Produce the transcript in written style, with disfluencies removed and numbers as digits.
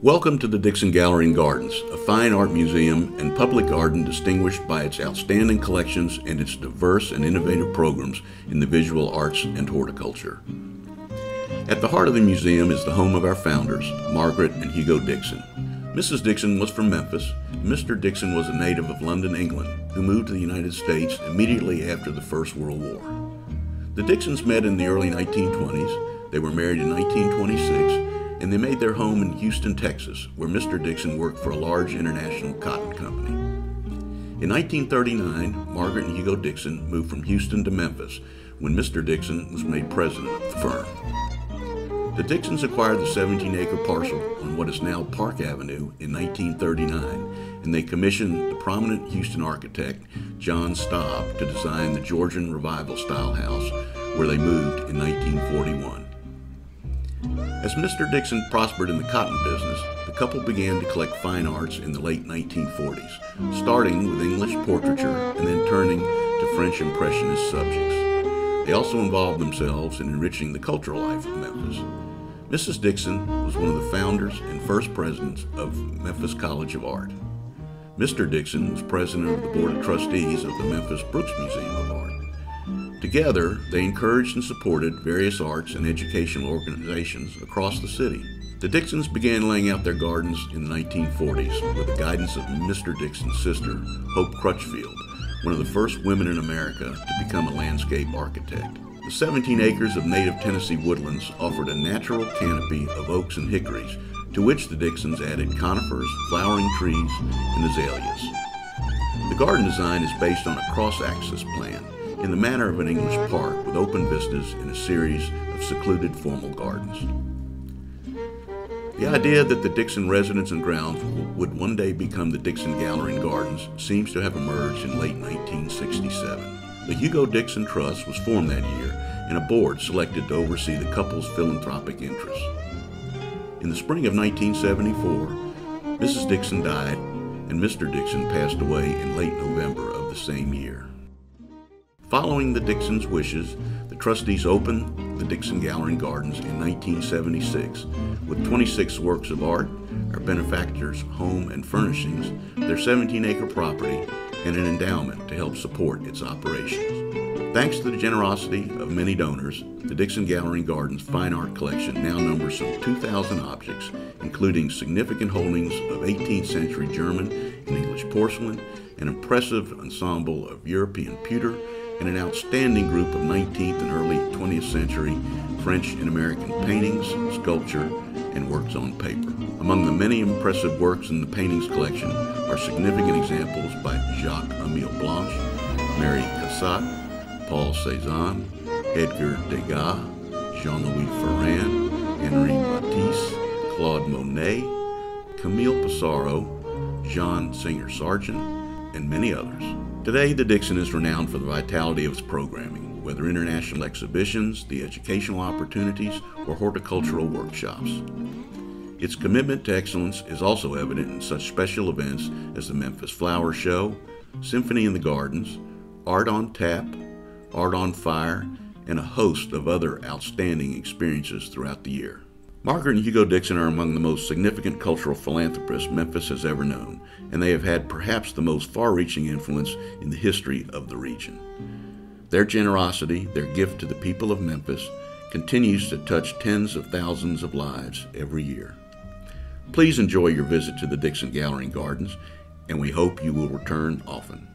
Welcome to the Dixon Gallery and Gardens, a fine art museum and public garden distinguished by its outstanding collections and its diverse and innovative programs in the visual arts and horticulture. At the heart of the museum is the home of our founders, Margaret and Hugo Dixon. Mrs. Dixon was from Memphis. Mr. Dixon was a native of London, England, who moved to the United States immediately after the First World War. The Dixons met in the early 1920s. They were married in 1926. And they made their home in Houston, Texas, where Mr. Dixon worked for a large international cotton company. In 1939, Margaret and Hugo Dixon moved from Houston to Memphis when Mr. Dixon was made president of the firm. The Dixons acquired the 17-acre parcel on what is now Park Avenue in 1939, and they commissioned the prominent Houston architect John Staub to design the Georgian Revival style house where they moved in 1941. As Mr. Dixon prospered in the cotton business, the couple began to collect fine arts in the late 1940s, starting with English portraiture and then turning to French Impressionist subjects. They also involved themselves in enriching the cultural life of Memphis. Mrs. Dixon was one of the founders and first presidents of Memphis College of Art. Mr. Dixon was president of the Board of Trustees of the Memphis Brooks Museum of Art. Together, they encouraged and supported various arts and educational organizations across the city. The Dixons began laying out their gardens in the 1940s with the guidance of Mr. Dixon's sister, Hope Crutchfield, one of the first women in America to become a landscape architect. The 17 acres of native Tennessee woodlands offered a natural canopy of oaks and hickories, to which the Dixons added conifers, flowering trees, and azaleas. The garden design is based on a cross-axis plan, in the manner of an English park with open vistas in a series of secluded formal gardens. The idea that the Dixon residence and grounds would one day become the Dixon Gallery and Gardens seems to have emerged in late 1967. The Hugo Dixon Trust was formed that year, and a board selected to oversee the couple's philanthropic interests. In the spring of 1974, Mrs. Dixon died, and Mr. Dixon passed away in late November of the same year. Following the Dixons' wishes, the trustees opened the Dixon Gallery and Gardens in 1976 with 26 works of art, our benefactors' home and furnishings, their 17-acre property, and an endowment to help support its operations. Thanks to the generosity of many donors, the Dixon Gallery and Gardens fine art collection now numbers some 2,000 objects, including significant holdings of 18th century German and English porcelain, an impressive ensemble of European pewter, and an outstanding group of 19th and early 20th century French and American paintings, sculpture, and works on paper. Among the many impressive works in the paintings collection are significant examples by Jacques-Émile Blanche, Mary Cassatt, Paul Cézanne, Edgar Degas, Jean-Louis Ferrand, Henri Matisse, Claude Monet, Camille Pissarro, Jean Singer Sargent, and many others. Today, the Dixon is renowned for the vitality of its programming, whether international exhibitions, the educational opportunities, or horticultural workshops. Its commitment to excellence is also evident in such special events as the Memphis Flower Show, Symphony in the Gardens, Art on Tap, Art on Fire, and a host of other outstanding experiences throughout the year. Margaret and Hugo Dixon are among the most significant cultural philanthropists Memphis has ever known, and they have had perhaps the most far-reaching influence in the history of the region. Their generosity, their gift to the people of Memphis, continues to touch tens of thousands of lives every year. Please enjoy your visit to the Dixon Gallery and Gardens, and we hope you will return often.